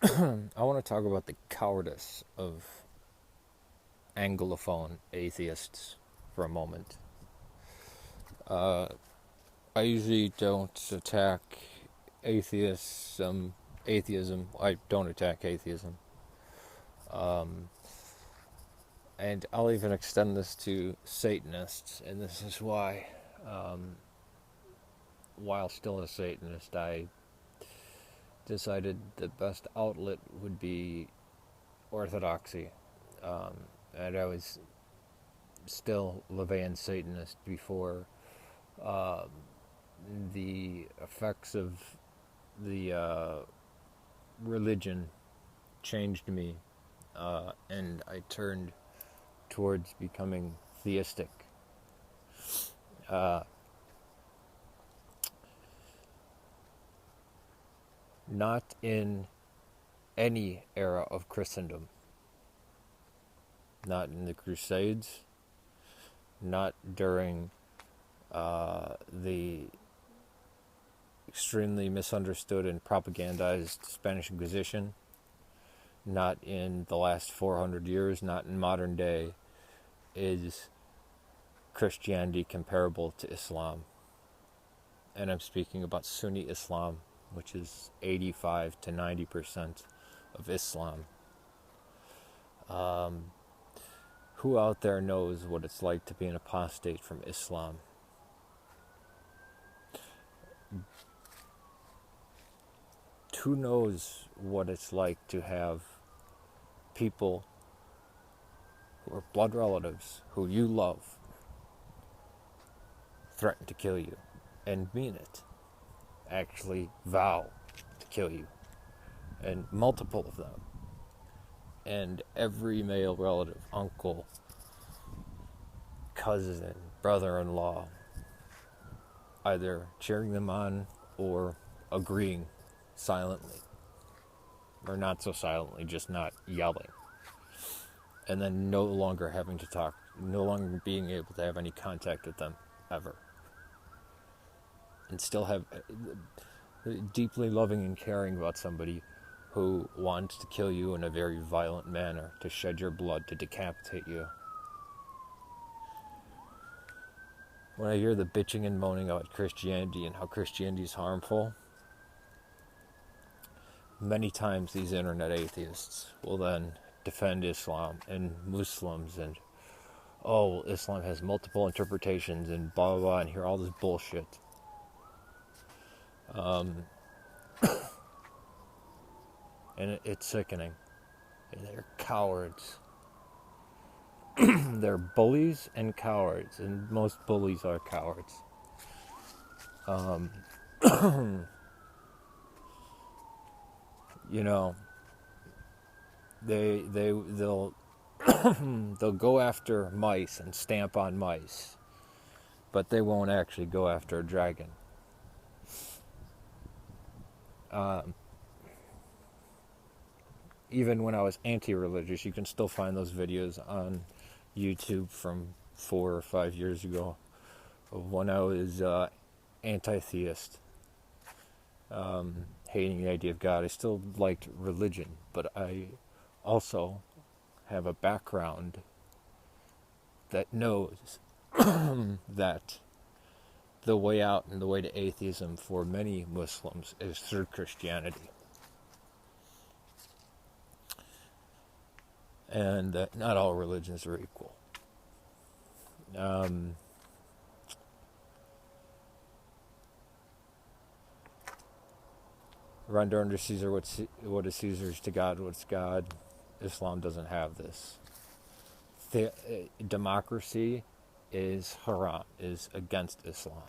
I want to talk about the cowardice of Anglophone atheists for a moment. Uh, I usually don't attack atheism. I don't attack atheism. Um, and I'll even extend this to Satanists, and this is why. Um, while still a Satanist, I decided the best outlet would be orthodoxy. Um, and I was still LaVeyan Satanist before uh, the effects of the religion changed me, and I turned towards becoming theistic. Uh, not in any era of Christendom, not in the Crusades, not during the extremely misunderstood and propagandized Spanish Inquisition, not in the last 400 years, not in modern day, is Christianity comparable to Islam. And I'm speaking about Sunni Islam, which is 85 to 90% of Islam. Who out there knows what it's like to be an apostate from Islam? Who knows what it's like to have people who are blood relatives, who you love, threaten to kill you, and mean it, actually vow to kill you, and multiple of them, and every male relative, uncle, cousin, brother-in-law, either cheering them on or agreeing silently, or not so silently, just not yelling, and then no longer having to talk, no longer being able to have any contact with them ever, and still have deeply loving and caring about somebody who wants to kill you in a very violent manner, to shed your blood, to decapitate you. When I hear the bitching and moaning about Christianity and how Christianity is harmful, many times these internet atheists will then defend Islam and Muslims and, oh, Islam has multiple interpretations and blah blah blah, and hear all this bullshit. And it's sickening. And they're cowards. They're bullies and cowards, and most bullies are cowards. You know, they'll they'll go after mice and stamp on mice, but they won't actually go after a dragon. Even when I was anti-religious, you can still find those videos on YouTube from 4 or 5 years ago of when I was anti-theist, hating the idea of God. I still liked religion, but I also have a background that knows that the way out and the way to atheism for many Muslims is through Christianity. And that not all religions are equal. Render unto Caesar what is Caesar's, to God what's God. Islam doesn't have this. Democracy is haram, is against Islam.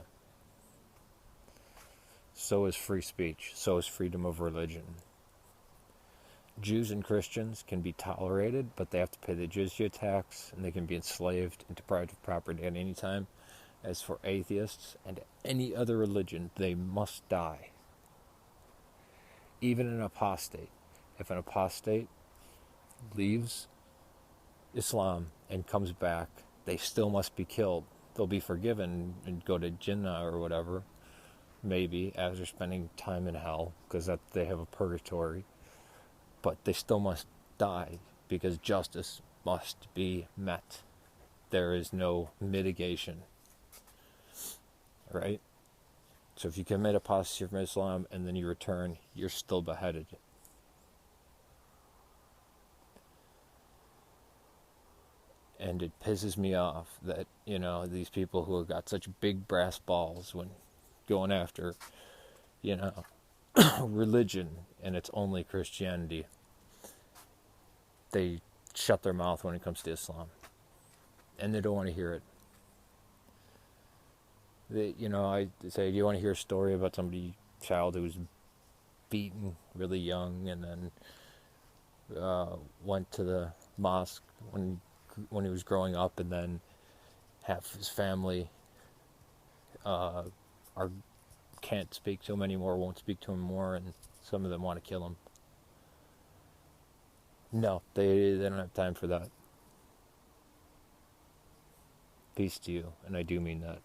So is free speech. So is freedom of religion. Jews and Christians can be tolerated, but they have to pay the jizya tax, and they can be enslaved and deprived of property at any time. As for atheists and any other religion, they must die. Even an apostate. If an apostate leaves Islam and comes back, they still must be killed. They'll be forgiven and go to Jinnah or whatever, maybe, after spending time in hell, because they have a purgatory. but they still must die because justice must be met. There is no mitigation, right? So if you commit apostasy from Islam and then you return, you're still beheaded. And it pisses me off that, these people who have got such big brass balls when going after, religion, and it's only Christianity, they shut their mouth when it comes to Islam. And they don't want to hear it. I say, do you want to hear a story about somebody's child who was beaten really young and then went to the mosque when he was growing up, and then half his family can't speak to him anymore, won't speak to him more, and some of them want to kill him? No, they don't have time for that. Peace to you, and I do mean that.